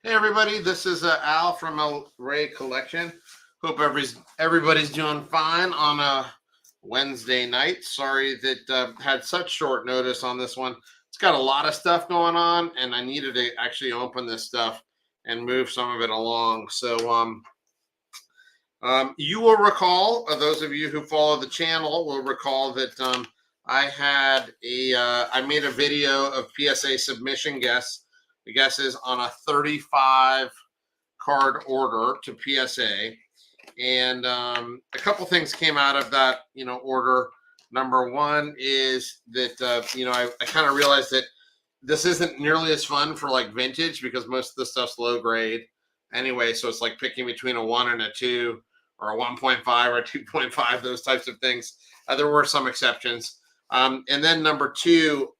Hey everybody, this is Al from El Ray Collection. Hope everybody's doing fine on a Wednesday night. Sorry that had such short notice on this one. It's got a lot of stuff going on, and I needed to actually open this stuff and move some of it along. You will recall, those of you who follow the channel will recall that I made a video of PSA submission guesses on a 35 card order to PSA, and a couple things came out of that order. Number one is that I kind of realized that this isn't nearly as fun for like vintage because most of the stuff's low grade anyway, so it's like picking between a 1 and a 2 or a 1.5 or a 2.5, those types of things. There were some exceptions. And then number two,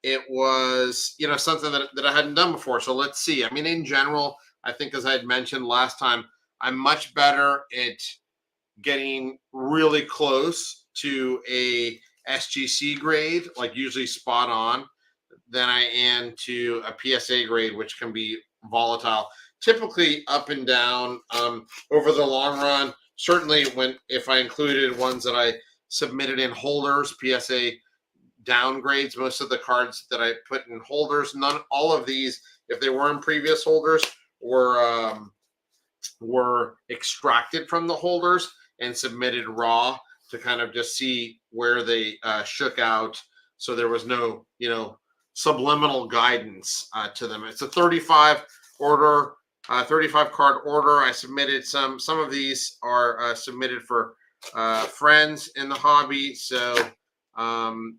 it was something that I hadn't done before. So let's see. I mean, in general, I think as I had mentioned last time, I'm much better at getting really close to a SGC grade, like usually spot on, than I am to a PSA grade, which can be volatile, typically up and down over the long run. Certainly, if I included ones that I submitted in holders, PSA downgrades most of the cards that I put in holders. All of these, if they were in previous holders, were extracted from the holders and submitted raw to kind of just see where they shook out. So there was no, subliminal guidance to them. It's a 35 order, 35 card order. I submitted some. Some of these are submitted for friends in the hobby, so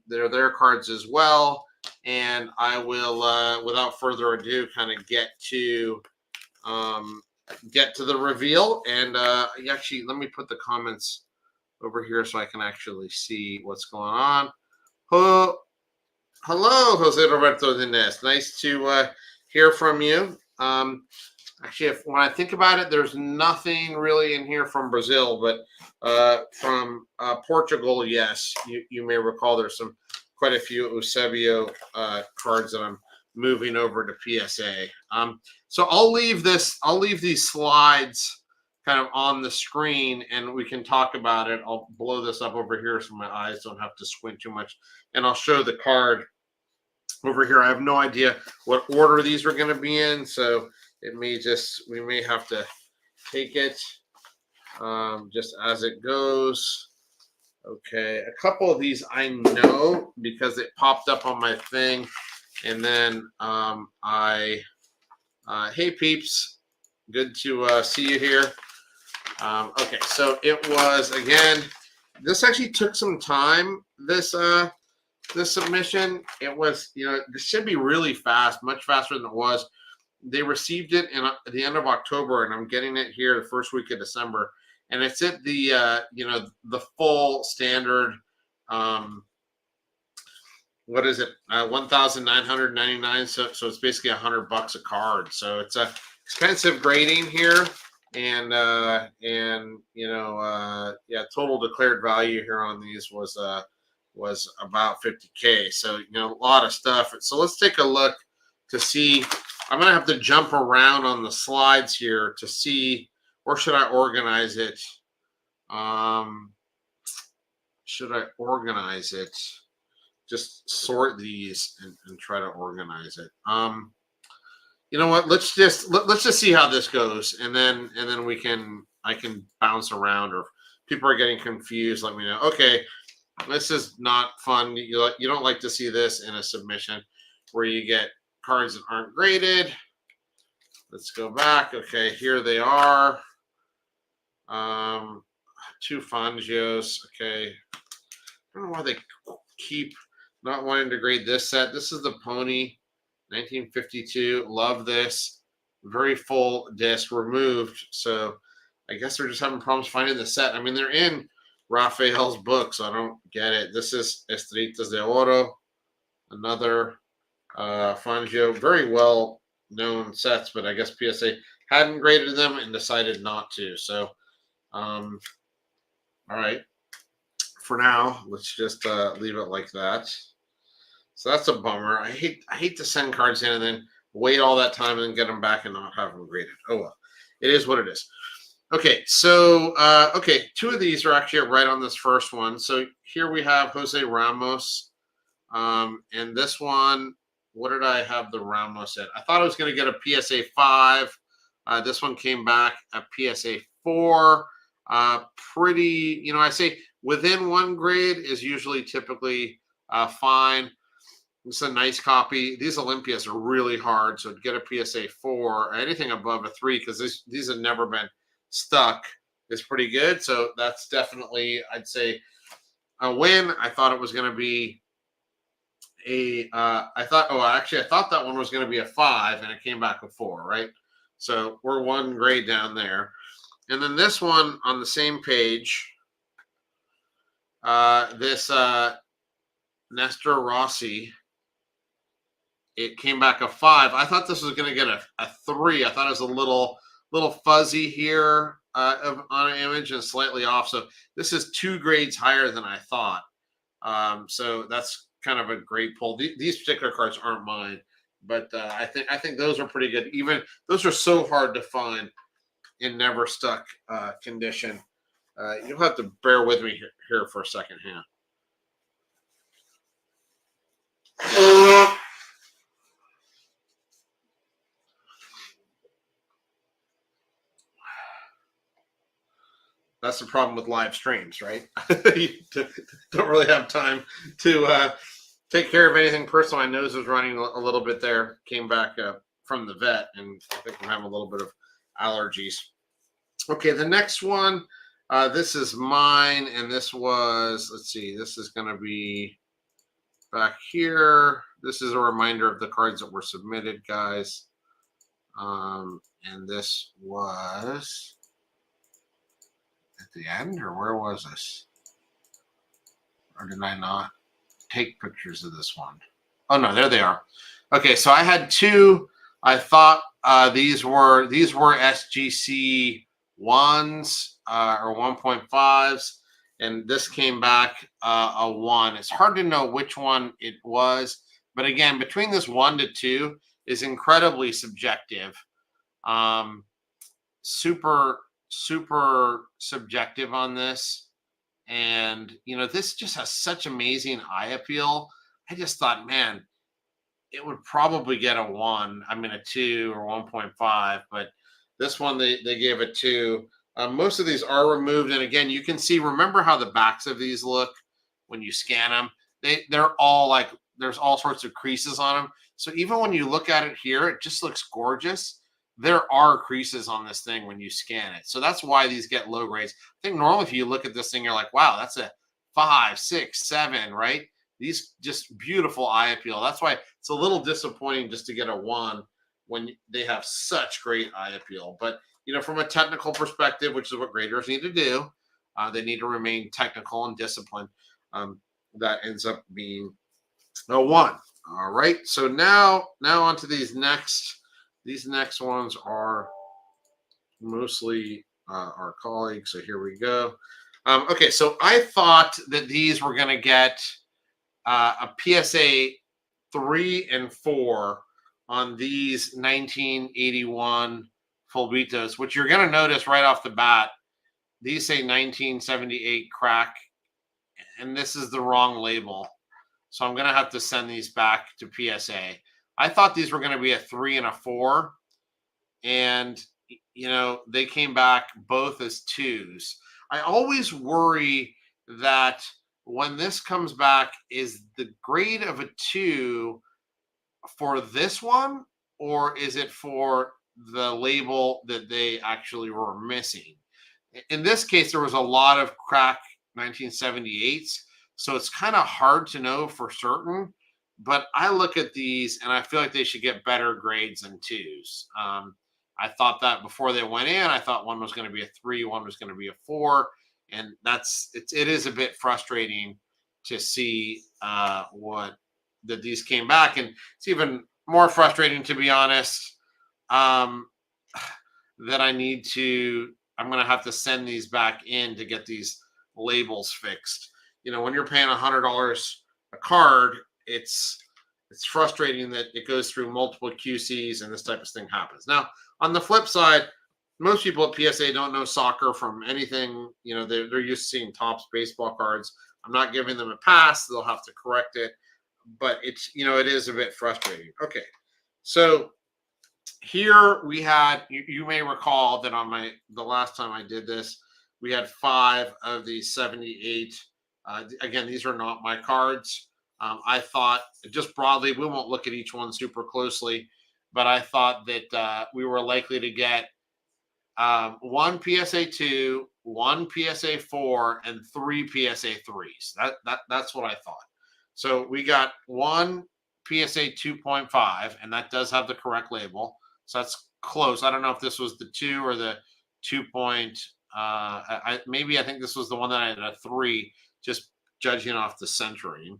they're their cards as well. And I will, without further ado, kind of get to the reveal. And actually, let me put the comments over here so I can actually see what's going on. Hello, Jose Roberto Dines. Nice to hear from you. Actually, when I think about it, there's nothing really in here from Brazil, but from Portugal, yes. You may recall there's quite a few Eusebio cards that I'm moving over to PSA. So I'll leave these slides kind of on the screen, and we can talk about it. I'll blow this up over here so my eyes don't have to squint too much, and I'll show the card over here. I have no idea what order these are going to be in, so we may have to take it just as it goes. Okay, a couple of these I know because it popped up on my thing, and then hey peeps, good to see you here. Okay, so it was, again, this actually took some time, this submission. It was, this should be really fast, much faster than it was. They received it at the end of October, and I'm getting it here the first week of December. And it's at the, the full standard, what is it, 1,999. So it's basically $100 a card. So it's a expensive grading here. And total declared value here on these was about 50K. So, a lot of stuff. So let's take a look to see. I'm going to have to jump around on the slides here to see, or should I organize it? Should I organize it? Just sort these and try to organize it. You know what? Let's just see how this goes, and then I can bounce around, or if people are getting confused, let me know. Okay, this is not fun. You don't like to see this in a submission where you get cards that aren't graded. Let's go back. Okay, here they are. Two Fangios. Okay, I don't know why they keep not wanting to grade this set. This is the Pony 1952. Love this. Very full disc, removed. So I guess they're just having problems finding the set. I mean, they're in Raphael's book, so I don't get it. This is Estrellitas de Oro, another Fangio. Very well known sets, but I guess PSA hadn't graded them and decided not to. So, all right. For now, let's just leave it like that. So that's a bummer. I hate to send cards in and then wait all that time and then get them back and not have them graded. Oh well, it is what it is. Okay, so okay, two of these are actually right on this first one. So here we have Jose Ramos, and this one, what did I have the Ramos at? I thought I was going to get a PSA 5. This one came back a PSA 4. Pretty, I say within one grade is usually typically fine. It's a nice copy. These Olympias are really hard, so to get a PSA 4 or anything above a 3, because these have never been stuck, is pretty good. So that's definitely, I'd say, a win. I thought it was going to be I thought that one was going to be a 5, and it came back a 4, right? So we're one grade down there. And then this one on the same page, this Nestor Rossi, it came back a 5. I thought this was going to get a 3. I thought it was a little fuzzy here on an image and slightly off. So this is 2 grades higher than I thought. So that's kind of a great pull. These particular cards aren't mine, but I think those are pretty good. Even those are so hard to find in never stuck condition. You'll have to bear with me here for a second here. That's the problem with live streams, right? You don't really have time to take care of anything personal. My nose was running a little bit there. Came back from the vet, and I think I'm having a little bit of allergies. Okay, the next one, this is mine, and this was, let's see, this is going to be back here. This is a reminder of the cards that were submitted, guys. And this was at the end, or where was this? Or did I not take pictures of this one? Oh no, there they are. Okay, so I had 2. I thought these were SGC 1s or 1.5s, and this came back a 1. It's hard to know which one it was, but again, between this 1 to 2 is incredibly subjective. Super subjective on this, and this just has such amazing eye appeal. I just thought, man, it would probably get a 1. I mean, a 2 or 1.5, but this one they gave a 2. Most of these are removed, and again, you can see. Remember how the backs of these look when you scan them? They're all like, there's all sorts of creases on them. So even when you look at it here, it just looks gorgeous. There are creases on this thing when you scan it. So that's why these get low grades. I think normally if you look at this thing, you're like, wow, that's a 5, 6, 7, right? These just beautiful eye appeal. That's why it's a little disappointing just to get a 1 when they have such great eye appeal. But, from a technical perspective, which is what graders need to do, they need to remain technical and disciplined. That ends up being a 1. All right. So now on to these next. These next ones are mostly our colleagues. So here we go. Okay, so I thought that these were going to get a PSA 3 and 4 on these 1981 Fulbitos, which you're going to notice right off the bat. These say 1978 crack, and this is the wrong label. So I'm going to have to send these back to PSA. I thought these were going to be a 3 and a 4, and they came back both as 2s. I always worry that when this comes back, is the grade of a 2 for this one, or is it for the label that they actually were missing? In this case, there was a lot of crack 1978s, so it's kind of hard to know for certain. But I look at these and I feel like they should get better grades than 2s. I thought that before they went in. I thought one was going to be a 3, one was going to be a 4, and it is a bit frustrating to see that these came back, and it's even more frustrating, to be honest, that I'm going to have to send these back in to get these labels fixed. When you're paying $100 a card, it's it's frustrating that it goes through multiple QCs and this type of thing happens. Now, on the flip side, most people at PSA don't know soccer from anything. They're used to seeing Topps baseball cards. I'm not giving them a pass. They'll have to correct it, but it is a bit frustrating. Okay, so here we had, you may recall that on the last time I did this, we had 5 of these 78. Again, these are not my cards. I thought, just broadly, we won't look at each one super closely, but I thought that we were likely to get 1 PSA 2, 1 PSA 4, and 3 PSA 3s. That's what I thought. So we got 1 PSA 2.5, and that does have the correct label. So that's close. I don't know if this was the 2 or the 2. I think this was the one that I had a 3, just judging off the centering.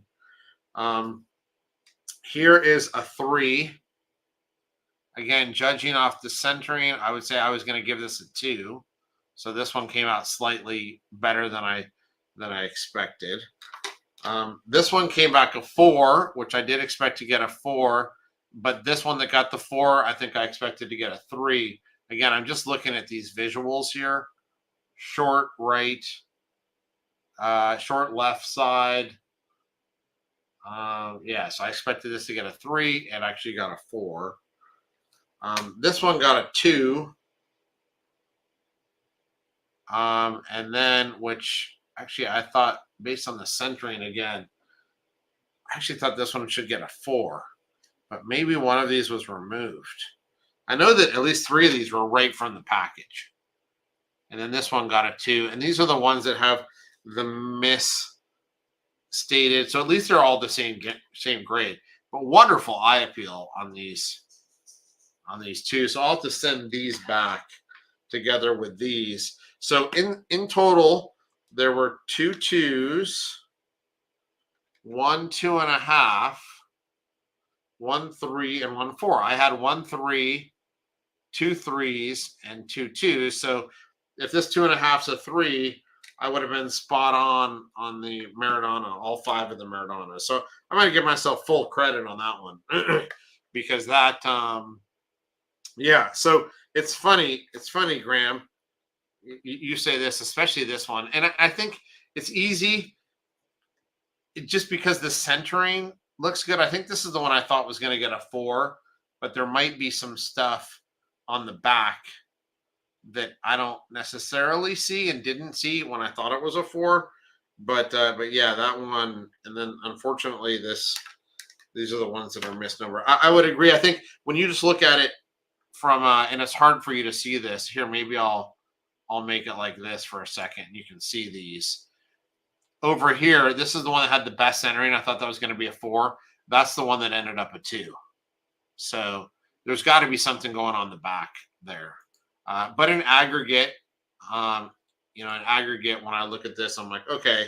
Here is a 3. Again, judging off the centering, I would say I was going to give this a 2. So this one came out slightly better than I expected. This one came back a 4, which I did expect to get a 4. But this one that got the 4, I think I expected to get a 3. Again, I'm just looking at these visuals here. Short right, short left side. So I expected this to get a 3 and actually got a 4. This one got a 2. And then, which actually I thought, based on the centering again, I actually thought this one should get a 4. But maybe one of these was removed. I know that at least 3 of these were right from the package. And then this one got a 2. And these are the ones that have the misstated. So at least they're all the same grade. But wonderful eye appeal on these 2. So I'll have to send these back together with these. So in total, there were 2 2s, 1 2.5, 1 3, and 1 4. I had 1 3, 2 3s, and 2 2s. So if this 2.5's a 3, I would have been spot on the Maradona, all 5 of the Maradona. So I'm going to give myself full credit on that one because that, So it's funny, Graham. You say this, especially this one, and I think it's easy. Just because the centering looks good. I think this is the one I thought was going to get a 4, but there might be some stuff on the back that I don't necessarily see and didn't see when I thought it was a 4. But yeah, that one. And then unfortunately, these are the ones that are misnumbered. I would agree. I think when you just look at it from and it's hard for you to see this here. Maybe I'll make it like this for a second. You can see these. Over here, this is the one that had the best centering. I thought that was going to be a 4. That's the one that ended up a 2. So there's got to be something going on the back there. But in aggregate, when I look at this, I'm like, okay,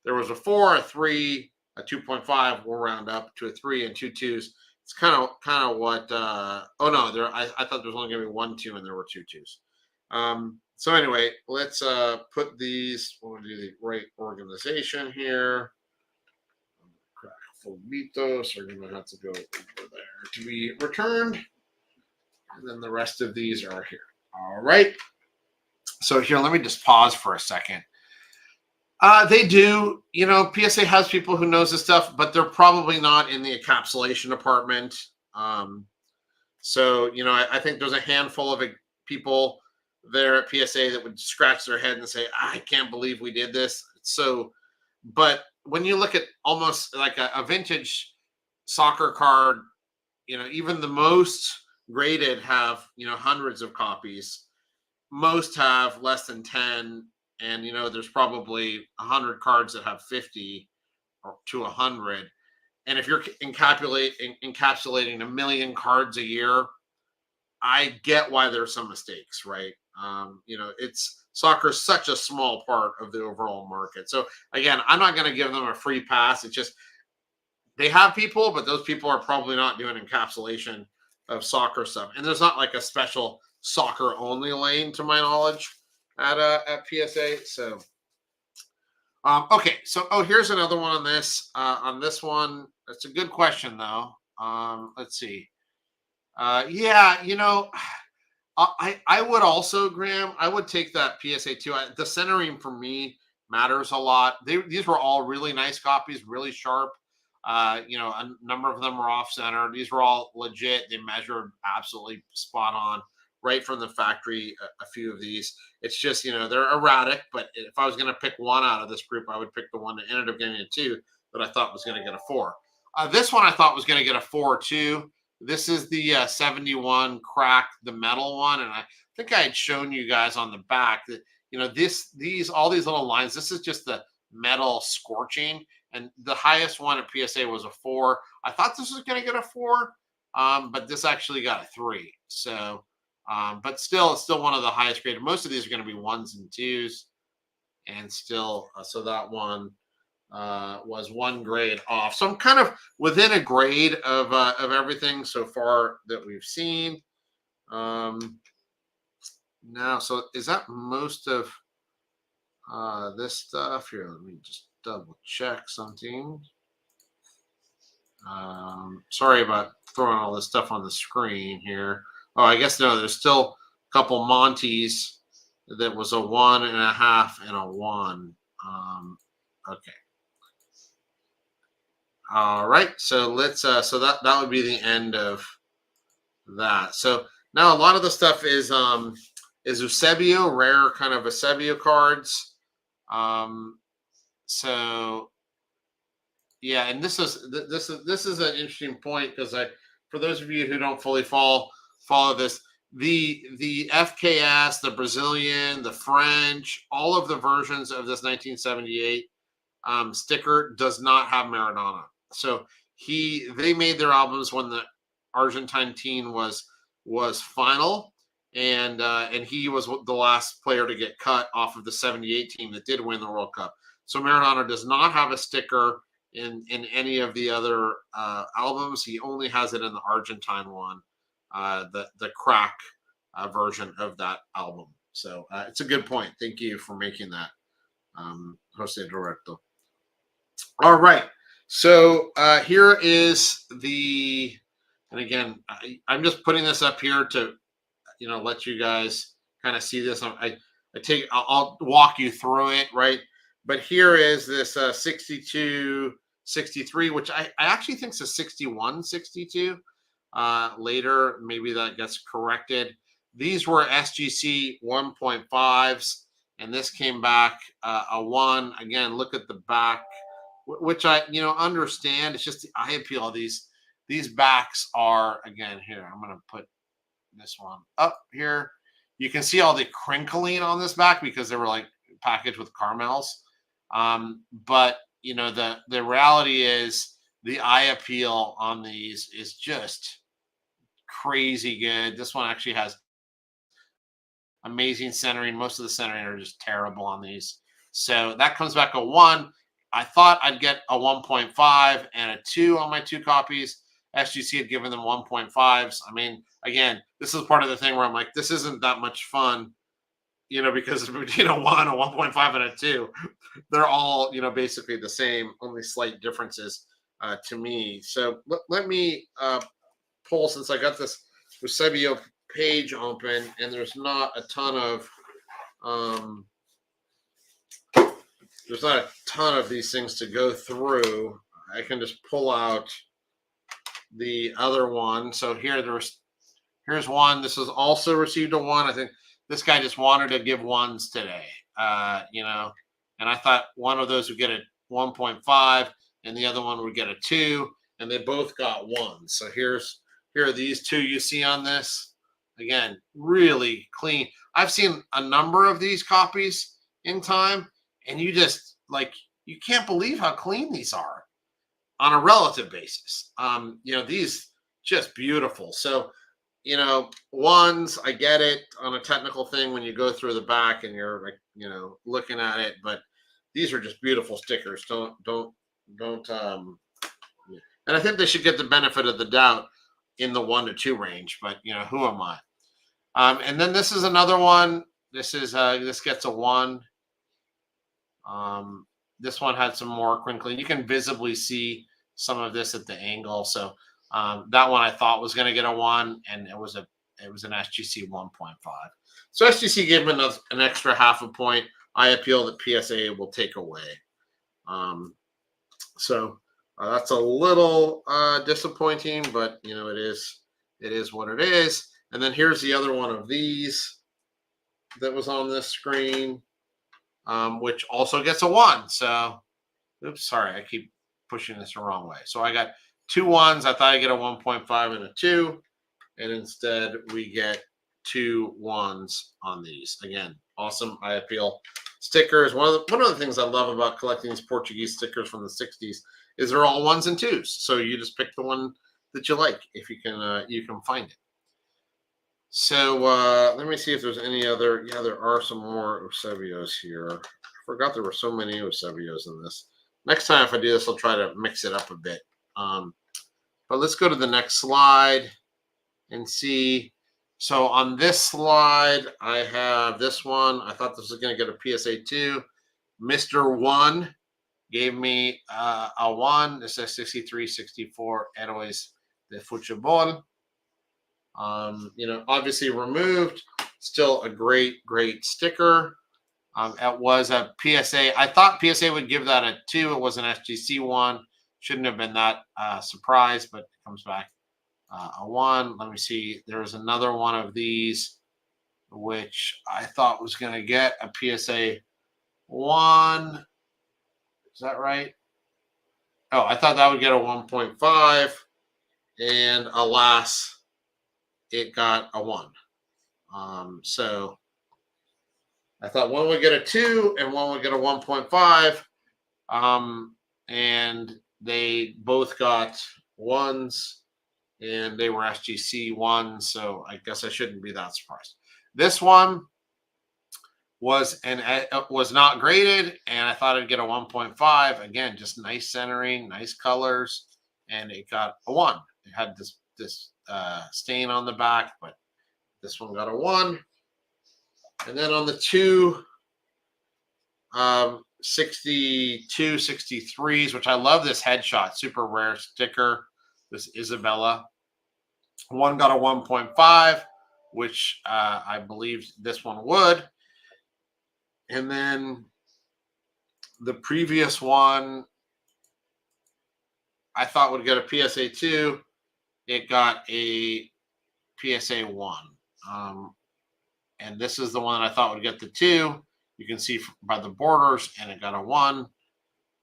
there was a 4, a 3, a 2.5. We'll round up to a 3 and 2 2s. It's kind of what. I thought there was only going to be 1 2 and there were 2 2s. So anyway, let's put these. We'll do the right organization here. Crack Fulbitos are going to have to go over there to be returned, and then the rest of these are here. All right. So here, let me just pause for a second. They do, PSA has people who knows this stuff, but they're probably not in the encapsulation department. So I think there's a handful of people there at PSA that would scratch their head and say, I can't believe we did this. But when you look at almost like a vintage soccer card, even the most graded have, hundreds of copies. Most have less than 10. And, there's probably 100 cards that have 50 or to 100. And if you're encapsulating 1 million cards a year, I get why there's some mistakes, right? Soccer is such a small part of the overall market. So again, I'm not going to give them a free pass. It's just they have people, but those people are probably not doing encapsulation of soccer stuff. And there's not like a special soccer only lane, to my knowledge, at PSA. So okay. So here's another one on this. On this one, it's a good question though. Let's see. Yeah, I would also, Graham, I would take that PSA 2. The centering for me matters a lot. These were all really nice copies, really sharp. A number of them were off center. These were all legit. They measured absolutely spot on right from the factory. A few of these, it's just, they're erratic. But if I was going to pick one out of this group, I would pick the one that ended up getting a 2 that I thought was going to get a 4. This one I thought was going to get a 4 too. This is the 71 crack, the metal one, and I think I had shown you guys on the back that all these little lines. This is just the metal scorching, and the highest one at PSA was a 4. I thought this was going to get a 4, but this actually got a 3. So, but still, it's still one of the highest graded. Most of these are going to be 1s and 2s, and still, so that one was 1 grade off. So I'm kind of within a grade of everything so far that we've seen. Now, so is that most of this stuff here? Let me just double check something. Sorry about throwing all this stuff on the screen here. Oh, I guess no, there's still a couple Montes that was a 1.5 and a 1. Okay. All right, so let's so that would be the end of that. So now a lot of the stuff is Eusebio, rare kind of Eusebio cards. So yeah, and this is an interesting point because for those of you who don't fully follow this, the FKS, the Brazilian, the French, all of the versions of this 1978 sticker does not have Maradona. So they made their albums when the Argentine team was final, and he was the last player to get cut off of the 78 team that did win the World Cup. So Maradona does not have a sticker in any of the other albums. He only has it in the Argentine one, the crack version of that album. So it's a good point. Thank you for making that, Jose Roberto. All right. So here is and again, I'm just putting this up here to, let you guys kind of see this. I'll walk you through it, right? But here is this 62, 63, which I actually think is a 61, 62. Later, maybe that gets corrected. These were SGC 1.5s, and this came back a 1. Again, look at the back, which I understand. It's just the eye appeal of these backs are, again, here. I'm going to put this one up here. You can see all the crinkling on this back because they were like packaged with caramels. But the reality is the eye appeal on these is just crazy good. This one actually has amazing centering. Most of the centering are just terrible on these. So that comes back a 1. I thought I'd get a 1.5 and a 2 on my 2 copies. SGC had given them 1.5s. I mean, again, this is part of the thing where I'm like, this isn't that much fun, because between a 1, a 1.5, and a 2, they're all, basically the same, only slight differences to me. So let me pull, since I got this Eusebio page open, and there's not a ton of these things to go through. I can just pull out the other one. So here's one. This is also received a 1. I think this guy just wanted to give 1s today, and I thought one of those would get a 1.5 and the other one would get a 2, and they both got 1. So here are these 2 you see on this. Again, really clean. I've seen a number of these copies in time, and you just you can't believe how clean these are on a relative basis. These just beautiful. So, 1s, I get it on a technical thing when you go through the back and you're looking at it, but these are just beautiful stickers. Don't and I think they should get the benefit of the doubt in the 1 to 2 range, but who am I? And then this is another one. This gets a 1. This one had some more crinkling. You can visibly see some of this at the angle. So That one I thought was going to get a 1, and it was an SGC 1.5. So SGC gave him an extra half a point. I appeal that PSA will take away. So that's a little disappointing, but you know, it is what it is. And then here's the other one of these that was on this screen, which also gets a 1. So, oops, sorry, I keep pushing this the wrong way. So I got 2 1s. I thought I'd get a 1.5 and a 2, and instead we get 2 1s on these. Again, awesome. I appeal stickers. One of the things I love about collecting these Portuguese stickers from the 60s is they're all 1s and 2s. So you just pick the one that you like if you can find it. So let me see if there's any other. Yeah, there are some more Eusebios here. I forgot there were so many Eusebios in this. Next time if I do this, I'll try to mix it up a bit. But let's go to the next slide and see. So on this slide, I have this one. I thought this was going to get a PSA 2. Mr. 1 gave me a 1. This says 63, 64 Héroes de Futebol. You know, obviously removed. Still a great sticker. It was a PSA. I thought PSA would give that a 2. It was an SGC 1. Shouldn't have been that surprised, but it comes back a 1. Let me see. There's another one of these, which I thought was going to get a PSA 1. Is that right? Oh, I thought that would get a 1.5. And alas, it got a 1. So I thought one would get a 2 and one would get a 1.5. And they both got 1s, and they were SGC 1s. So I guess I shouldn't be that surprised. This one was not graded, and I thought I'd get a 1.5. Again, just nice centering, nice colors, and it got a 1. It had this stain on the back, but this one got a 1. And then on the 2 62 63s, which I love this headshot, super rare sticker, this Isabella, one got a 1.5, which I believe this one would. And then the previous one I thought would get a PSA 2. It got a PSA 1. And this is the one that I thought would get the 2. You can see by the borders, and it got a 1.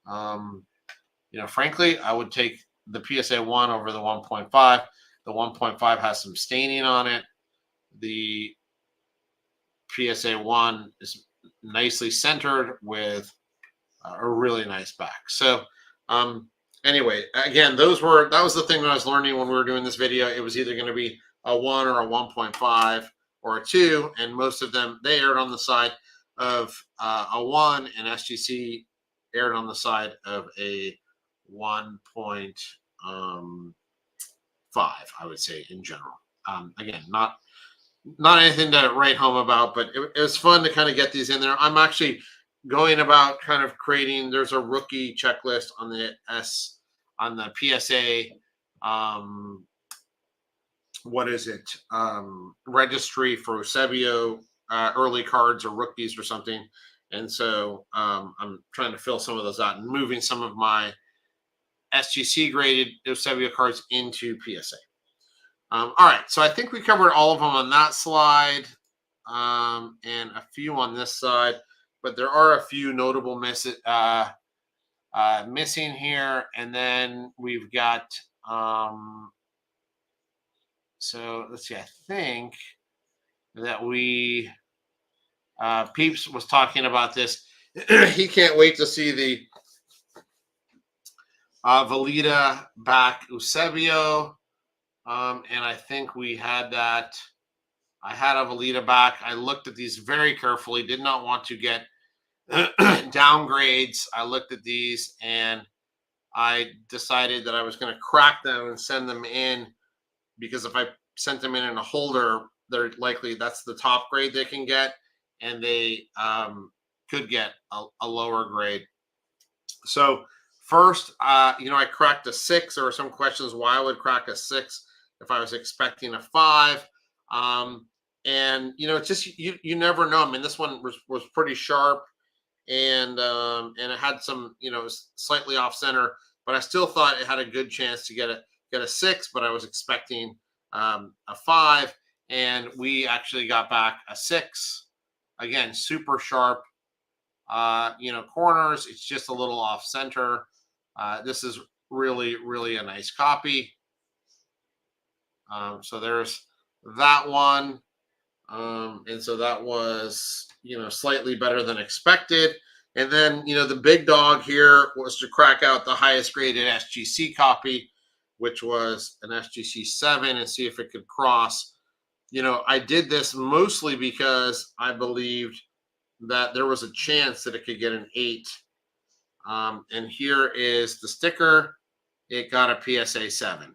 You know, frankly, I would take the PSA 1 over the 1.5. The 1.5 has some staining on it. The PSA 1 is nicely centered with a really nice back. So anyway, again, that was the thing that I was learning when we were doing this video. It was either going to be a 1 or a 1.5 or a 2, and most of them, they aired on the side of a 1, and SGC aired on the side of a 1.5, I would say, in general. Again, not anything to write home about, but it was fun to kind of get these in there. I'm actually going about kind of creating, there's a rookie checklist on the PSA what is it? Registry for Eusebio, early cards or rookies or something. And so I'm trying to fill some of those out and moving some of my SGC graded Eusebio cards into PSA. All right, so I think we covered all of them on that slide, and a few on this side, but there are a few notable missing here. And then we've got, so let's see, I think that we, Peeps was talking about this. He can't wait to see the Velita back Eusebio. And I think we had that. I had a Velita back. I looked at these very carefully, did not want to get downgrades. I looked at these and I decided that I was going to crack them and send them in, because if I sent them in a holder, they're likely that's the top grade they can get, and they could get a lower grade. So First, I cracked a 6. There were some questions why I would crack a 6 if I was expecting a 5. Um, and it's just you never know. I mean, this one was pretty sharp, and it had some, slightly off center, but I still thought it had a good chance to get a 6. But I was expecting a 5, and we actually got back a 6. Again, super sharp. Corners. It's just a little off center. This is really, really a nice copy. So there's that one. And so that was, slightly better than expected. And then, the big dog here was to crack out the highest graded SGC copy, which was an SGC 7, and see if it could cross. I did this mostly because I believed that there was a chance that it could get an 8. And here is the sticker. It got a PSA 7.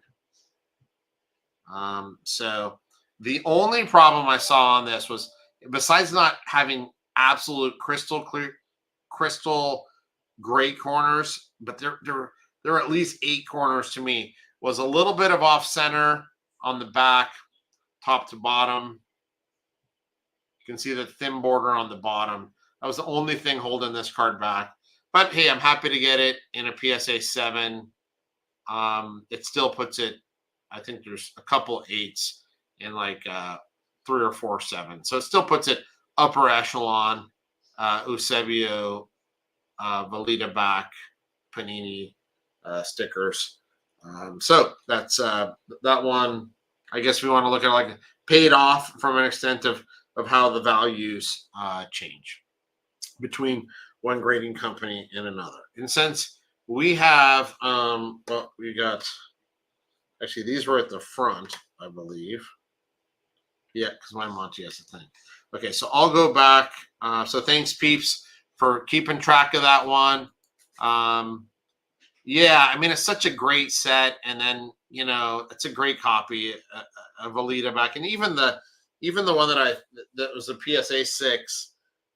So the only problem I saw on this was, besides not having absolute crystal clear, crystal gray corners, but there are at least 8 corners to me, was a little bit of off center on the back, top to bottom. You can see the thin border on the bottom. That was the only thing holding this card back. But hey, I'm happy to get it in a PSA 7. It still puts it, I think there's a couple 8s in like 3 or 4 7s. So it still puts it upper echelon, Eusebio, Velita back, Panini stickers. So that's that one. I guess we want to look at like paid off from an extent of how the values change between one grading company and another. And since we have, we got, actually, these were at the front, I believe. Yeah, because my Monty has a thing. Okay, so I'll go back. So thanks, peeps, for keeping track of that one. Yeah, I mean, it's such a great set. And then, it's a great copy of Alita back. And even the one that was a PSA 6,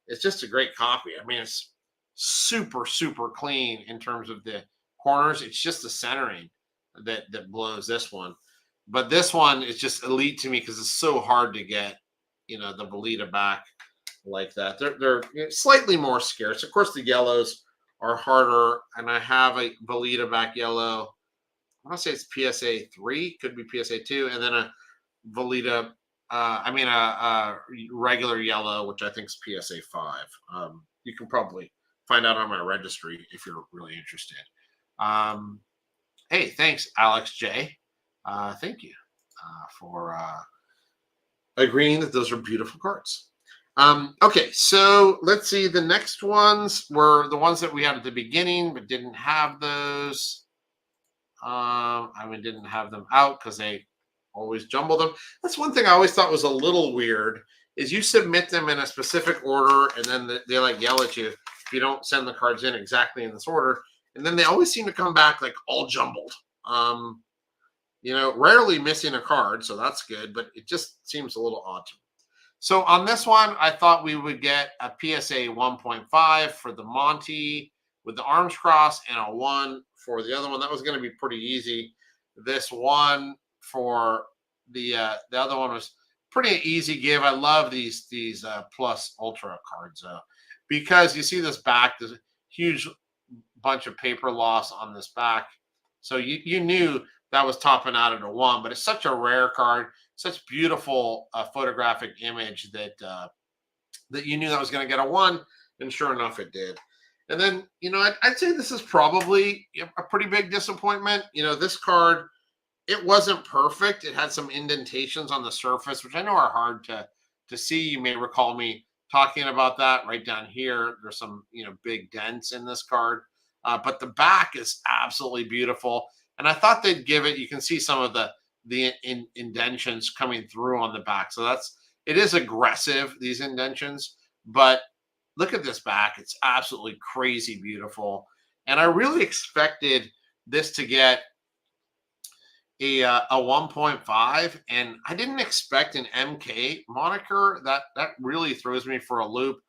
it's just a great copy. I mean, it's super, super clean in terms of the corners. It's just the centering that blows this one. But this one is just elite to me because it's so hard to get, the Velita back like that. They're slightly more scarce. Of course, the yellows are harder, and I have a Velita back yellow. I want to say it's PSA 3, could be PSA 2, and then a Velita, a regular yellow, which I think is PSA 5. You can probably find out on my registry if you're really interested. Hey, thanks, Alex J. Thank you for agreeing that those are beautiful cards. Okay, so let's see. The next ones were the ones that we had at the beginning, but didn't have those. Didn't have them out because they always jumble them. That's one thing I always thought was a little weird, is you submit them in a specific order, and then they like yell at you if you don't send the cards in exactly in this order. And then they always seem to come back like all jumbled. Rarely missing a card, so that's good, but it just seems a little odd to me. So on this one, I thought we would get a PSA 1.5 for the Monty with the arms cross, and a 1 for the other one. That was going to be pretty easy. This one for the other one was pretty easy give. I love these plus ultra cards because you see this back. There's a huge bunch of paper loss on this back, so you knew that was topping out at a 1. But it's such a rare card, such beautiful photographic image that you knew that was going to get a 1, and sure enough, it did. And then, I'd say this is probably a pretty big disappointment. This card, it wasn't perfect. It had some indentations on the surface, which I know are hard to see. You may recall me talking about that right down here. There's some, big dents in this card. But the back is absolutely beautiful. And I thought they'd give it, you can see some of the indentions coming through on the back. So it is aggressive, these indentions. But look at this back. It's absolutely crazy beautiful. And I really expected this to get a 1.5, and I didn't expect an MK moniker. That really throws me for a loop.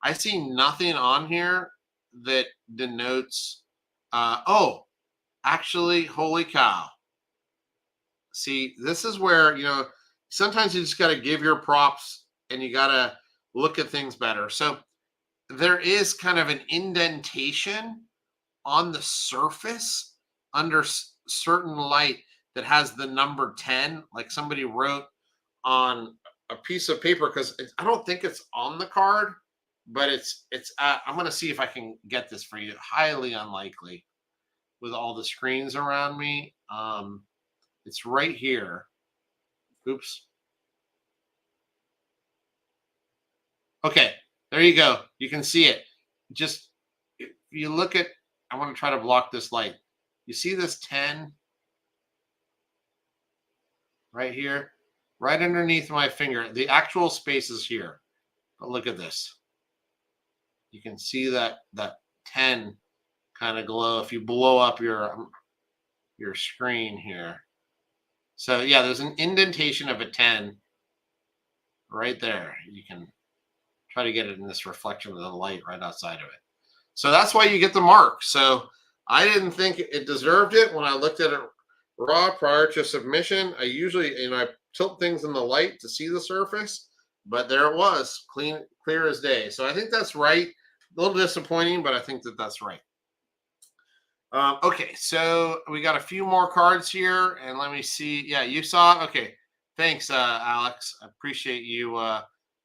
I see nothing on here that denotes Oh, actually, holy cow. See, this is where, sometimes you just got to give your props and you got to look at things better. So there is kind of an indentation on the surface under certain light that has the number 10, like somebody wrote on a piece of paper, because I don't think it's on the card, but I'm going to see if I can get this for you. Highly unlikely with all the screens around me. It's right here. Oops. Okay, there you go. You can see it. Just if you look at, I want to try to block this light. You see this 10 right here, right underneath my finger. The actual space is here. But look at this. You can see that 10 kind of glow if you blow up your screen here. So yeah, there's an indentation of a 10 right there. You can try to get it in this reflection of the light right outside of it. So that's why you get the mark. So I didn't think it deserved it when I looked at it raw prior to submission. I usually, I tilt things in the light to see the surface, but there it was, clear as day. So I think that's right. A little disappointing, but I think that's right. Okay, so we got a few more cards here, and let me see. Yeah, you saw. Okay, thanks, Alex. I appreciate you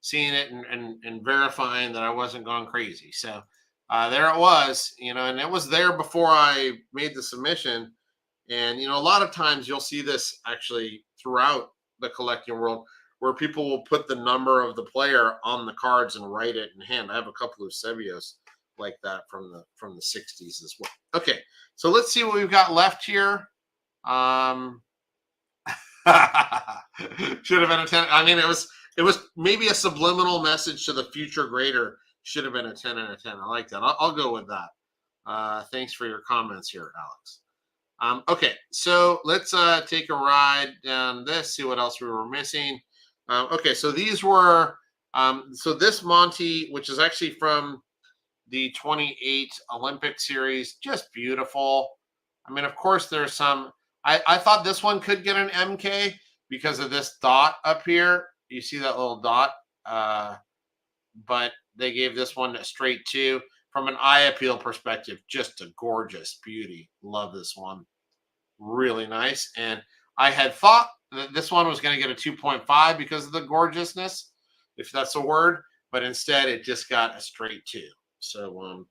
seeing it and verifying that I wasn't going crazy. So there it was, and it was there before I made the submission. And a lot of times you'll see this actually throughout the collecting world, where people will put the number of the player on the cards and write it in hand. I have a couple of Sebios like that from the 60s as well. Okay, so let's see what we've got left here. Should have been a 10. I mean, it was maybe a subliminal message to the future grader. Should have been a 10 and a 10. I like that. I'll go with that. Thanks for your comments here, Alex. Okay, so let's take a ride down this, see what else we were missing. Okay, so these were, so this Monty, which is actually from the 28 Olympic series, just beautiful. I mean, of course, there's some, I thought this one could get an MK because of this dot up here. You see that little dot? But they gave this one a straight 2. From an eye appeal perspective, just a gorgeous beauty. Love this one. Really nice. And I had thought that this one was going to get a 2.5 because of the gorgeousness, if that's a word, but instead it just got a straight 2. So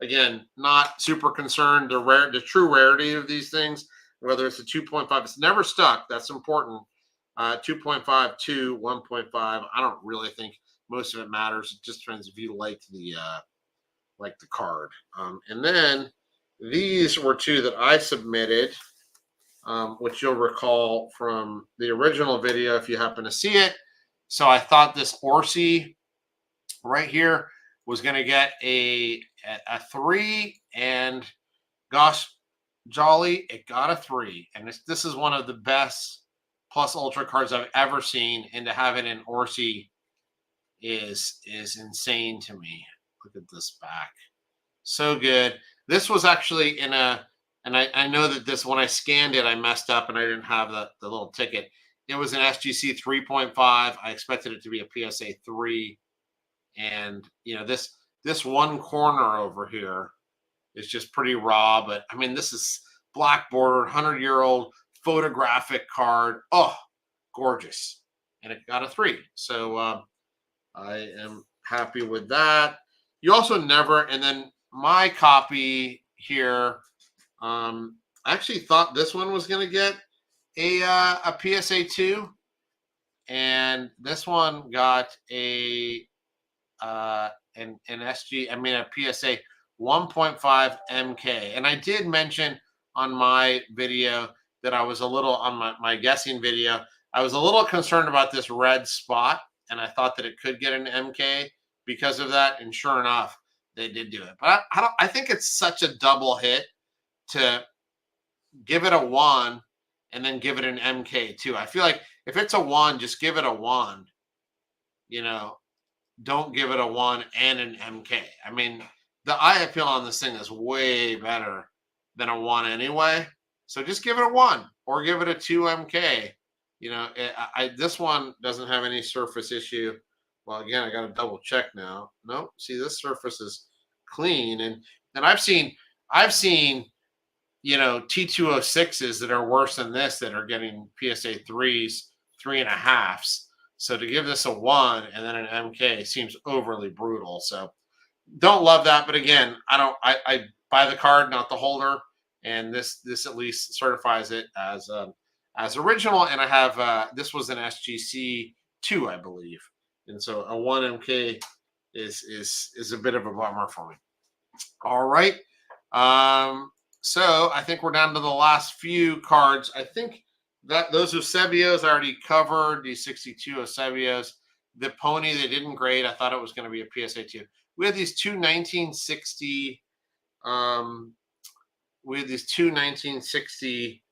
again, not super concerned the true rarity of these things, whether it's a 2.5. It's never stuck. That's important. 2.5, 2, 1.5. I don't really think most of it matters. It just depends if you like the card. And then these were 2 that I submitted, which you'll recall from the original video if you happen to see it. So I thought this Orsi right here was going to get a 3, and gosh, jolly, it got a 3. And this is one of the best plus ultra cards I've ever seen, and to have it in Orsi is insane to me. Look at this back. So good. This was actually in a, and I know that this, when I scanned it, I messed up and I didn't have the little ticket. It was an SGC 3.5. I expected it to be a PSA 3. And, this one corner over here is just pretty raw. But, I mean, this is black bordered, 100-year-old photographic card. Oh, gorgeous. And it got a 3. So I am happy with that. You also never, and then my copy here, I actually thought this one was going to get a PSA 2, and this one got an SG, I mean a PSA 1.5 MK. And I did mention on my video that I was a little, on my guessing video, I was a little concerned about this red spot, and I thought that it could get an MK because of that. And sure enough, they did do it. But I think it's such a double hit to give it a 1 and then give it an MK too. I feel like if it's a 1, just give it a 1. Don't give it a 1 and an MK. I mean, the eye appeal on this thing is way better than a 1 anyway. So just give it a 1 or give it a 2 MK. You know, this one doesn't have any surface issue. Well, again, I got to double check now. Nope. See, this surface is clean, and I've seen you know T206s that are worse than this that are getting PSA 3s, 3.5s. So to give this a 1 and then an MK seems overly brutal. So don't love that, but again, I don't. I buy the card, not the holder, and this at least certifies it as original. And I have this was an SGC 2, I believe, and so a 1 MK is a bit of a bummer for me. All right, so I think we're down to the last few cards. I think that those Eusebios I already covered. These 62 Eusebios. The pony they didn't grade. I thought it was going to be a PSA 2. We had these two 1960 we had these two 1960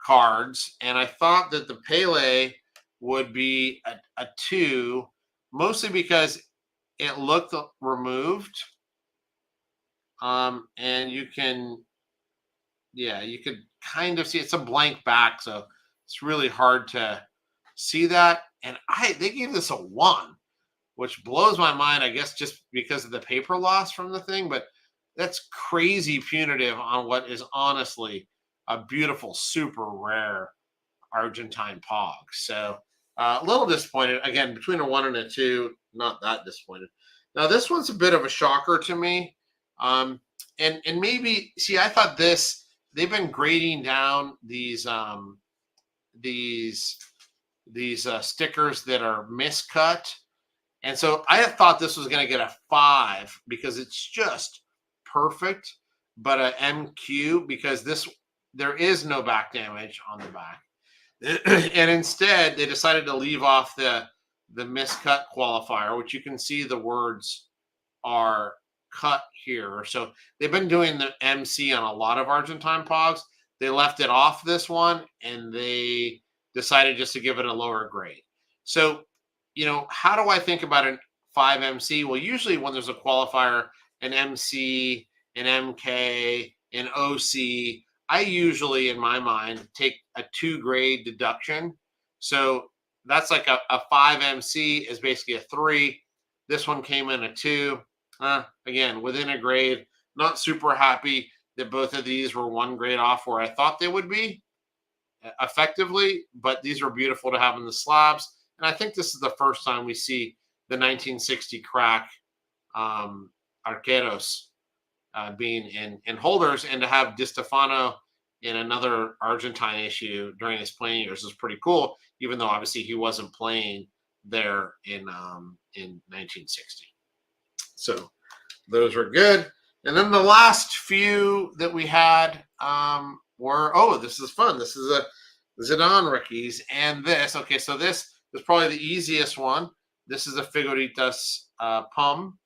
cards, and I thought that the Pele would be a 2, mostly because it looked removed. And you can, yeah, you could kind of see it's a blank back, so it's really hard to see that. And they gave this a 1, which blows my mind, I guess, just because of the paper loss from the thing. But that's crazy punitive on what is honestly a beautiful, super rare Argentine Pog. So a little disappointed. Again, between a 1 and a 2, not that disappointed. Now, this one's a bit of a shocker to me. And maybe, see, I thought they've been grading down these stickers that are miscut. And so I had thought this was going to get a 5 because it's just perfect, but a MQ because there is no back damage on the back. And instead, they decided to leave off the miscut qualifier, which you can see the words are cut here. So they've been doing the MC on a lot of Argentine Pogs. They left it off this one, and they decided just to give it a lower grade. So, you know, how do I think about a 5 MC? Well, usually when there's a qualifier, an MC, an MK, an OC, I usually, in my mind, take a 2 grade deduction. So that's like a 5 MC is basically a 3. This one came in a 2. Again, within a grade. Not super happy that both of these were 1 grade off where I thought they would be effectively, but these are beautiful to have in the slabs. And I think this is the first time we see the 1960 crack Arqueros being in holders, and to have Di Stefano in another Argentine issue during his playing years is pretty cool, even though obviously he wasn't playing there in 1960. So those were good. And then the last few that we had were, oh, this is fun. This is a Zidane rookies. And this, okay, so this is probably the easiest one. This is a Figuritas Pum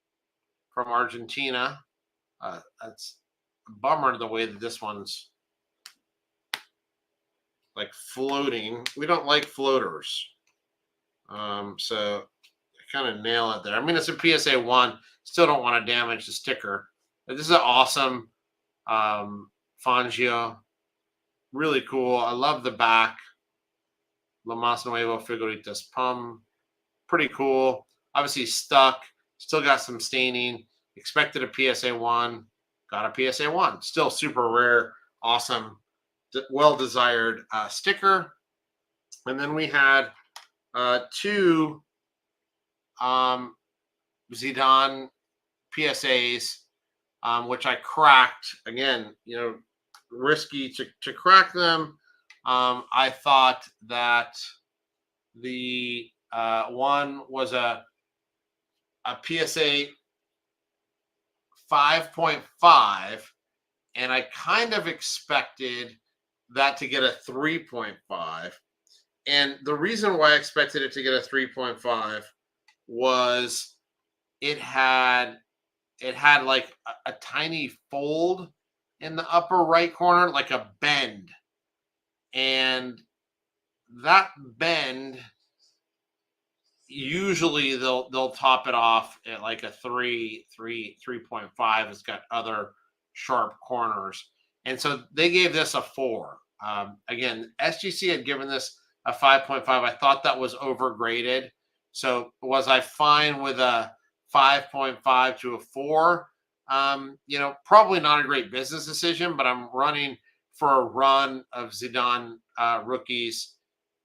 from Argentina. That's a bummer the way that this one's like floating. We don't like floaters. So I kind of nail it there. I mean, it's a PSA 1. Still don't want to damage the sticker. But this is an awesome Fangio. Really cool. I love the back. La Mas Nuevo Figuritas Pum. Pretty cool. Obviously stuck. Still got some staining. Expected a PSA 1. Got a PSA 1. Still super rare. Awesome. Well-desired sticker. And then we had 2 Zidane PSAs, which I cracked. Again, you know, risky to crack them. I thought that the one was a PSA 5.5, and I kind of expected that to get a 3.5. And the reason why I expected it to get a 3.5 was it had like a tiny fold in the upper right corner, like a bend. And that bend, usually they'll top it off at like a 3.5. It's got other sharp corners. And so they gave this a 4. Again, SGC had given this a 5.5. I thought that was overgraded. So was I fine with a 5.5 to a 4? Probably not a great business decision, but I'm running for a run of Zidane rookies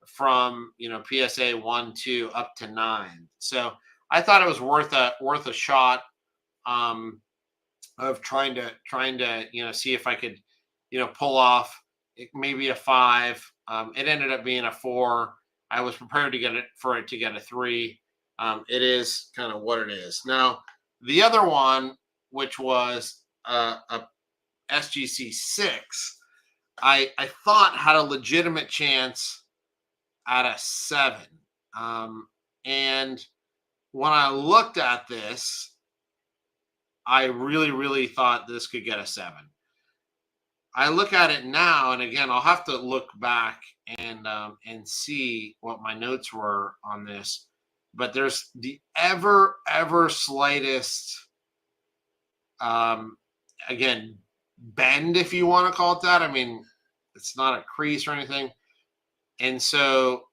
from PSA 1, 2 up to 9. So I thought it was worth a shot of trying to see if I could pull off maybe a 5. It ended up being a 4. I was prepared to get it to get a 3. It is kind of what it is. Now the other one, which was a SGC 6, I thought had a legitimate chance at a 7. And when I looked at this, I really, really thought this could get a 7. I look at it now, and again, I'll have to look back and see what my notes were on this. But there's the ever slightest, again, bend, if you want to call it that. I mean, it's not a crease or anything. And so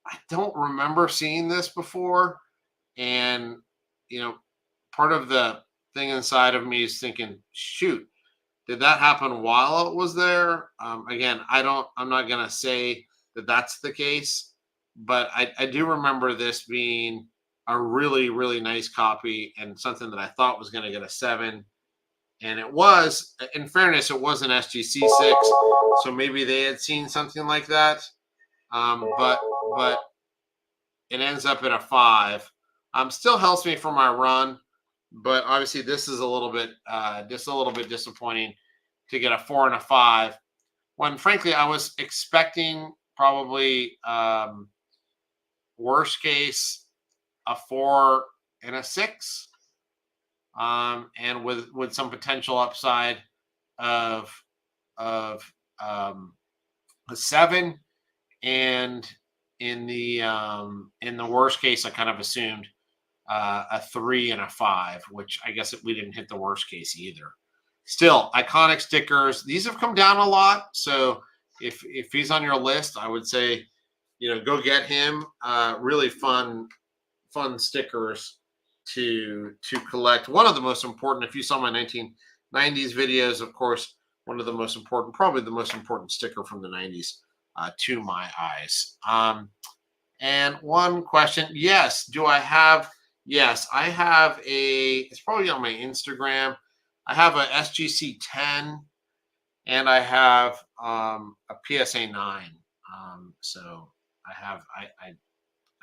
I don't remember seeing this before. And, part of the thing inside of me is thinking, shoot, did that happen while it was there? Again, I'm not going to say that that's the case, but I do remember this being a really, really nice copy and something that I thought was going to get a 7. And it was, in fairness, it was an SGC 6. So maybe they had seen something like that. But it ends up at a 5. Still helps me for my run, but obviously this is a little bit disappointing to get a 4 and a 5, when frankly I was expecting probably worst case a 4 and a 6, and with some potential upside of a 7, and in the worst case I kind of assumed a 3 and a 5, which I guess we didn't hit the worst case either. Still, iconic stickers. These have come down a lot. So if he's on your list, I would say, go get him. Really fun stickers to collect. One of the most important, if you saw my 1990s videos, of course, one of the most important, probably the most important sticker from the 90s to my eyes. And one question, yes, yes, I have it's probably on my Instagram. I have a SGC 10 and I have a PSA 9. So I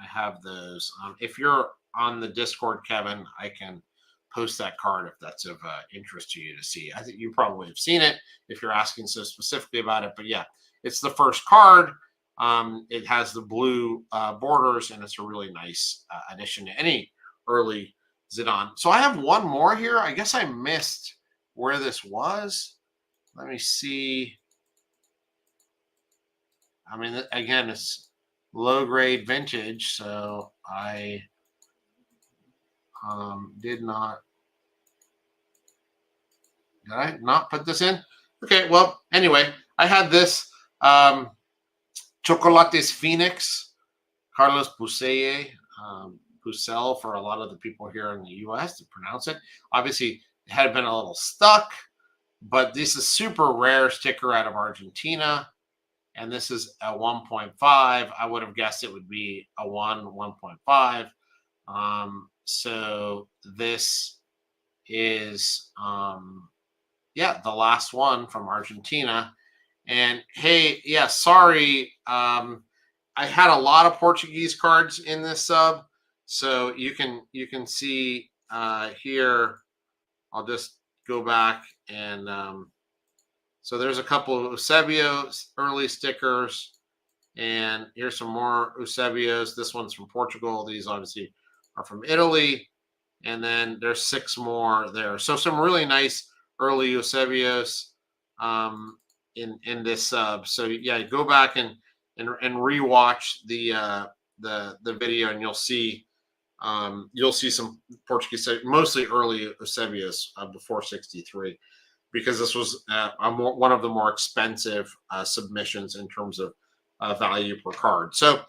have those. If you're on the Discord, Kevin, I can post that card if that's of interest to you to see. I think you probably have seen it if you're asking so specifically about it. But yeah, it's the first card. It has the blue borders, and it's a really nice addition to any early Zidane. So I have one more here. I guess I missed where this was. Let me see. I mean, again, it's low grade vintage, so I did I not put this in? Okay, well, anyway, I had this Chocolates Phoenix, Carlos Puseye, Pucel for a lot of the people here in the U.S. to pronounce it. Obviously, it had been a little stuck, but this is super rare sticker out of Argentina, and this is a 1.5. I would have guessed it would be a 1.5. So this is, the last one from Argentina. And hey, yeah, sorry. I had a lot of Portuguese cards in this sub. So you can see here, I'll just go back and so there's a couple of Eusebio early stickers, and here's some more Eusebios. This one's from Portugal. These obviously are from Italy, and then there's 6 more there. So some really nice early Eusebios in this sub. So yeah, go back and rewatch the video, and you'll see some Portuguese, mostly early Eusebios before 63. because this was one of the more expensive submissions in terms of value per card. So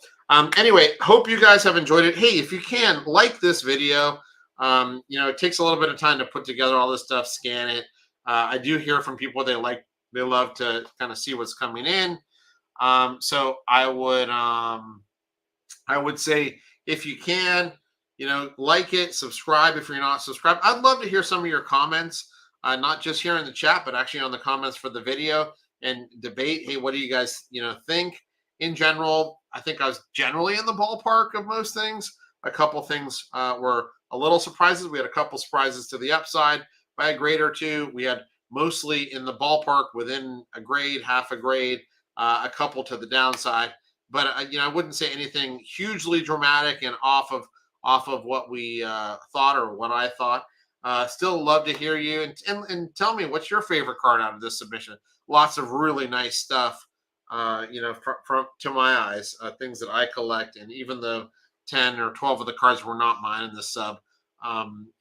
anyway, hope you guys have enjoyed it. Hey, if you can, like this video. You know, it takes a little bit of time to put together all this stuff, scan it. I do hear from people they love to kind of see what's coming in. So I would say, if you can, you know, like it, subscribe if you're not subscribed. I'd love to hear some of your comments, not just here in the chat, but actually on the comments for the video, and debate. Hey, what do you guys, you know, think? In general, I think I was generally in the ballpark of most things. A couple things were a little surprises. We had a couple surprises to the upside by a grade or two. We had mostly in the ballpark, within a grade, half a grade, a couple to the downside. But you know, I wouldn't say anything hugely dramatic and off of what we thought or what I thought. Still love to hear you, and tell me, what's your favorite card out of this submission. Lots of really nice stuff, you know, from to my eyes, things that I collect. And even though 10 or 12 of the cards were not mine in the sub, I'm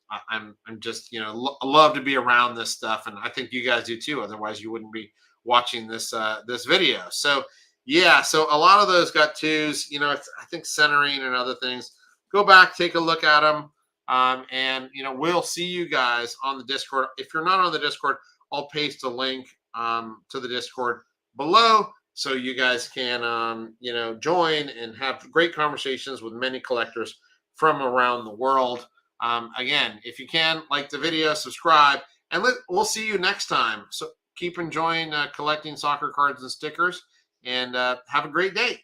just, you know, love to be around this stuff, and I think you guys do too. Otherwise, you wouldn't be watching this this video. So yeah, so a lot of those got twos. You know, I think centering and other things. Go back, take a look at them, and you know, we'll see you guys on the Discord. If you're not on the Discord, I'll paste a link to the Discord below, so you guys can you know, join and have great conversations with many collectors from around the world. Again, if you can, like the video, subscribe, and we'll see you next time. So keep enjoying collecting soccer cards and stickers, and have a great day.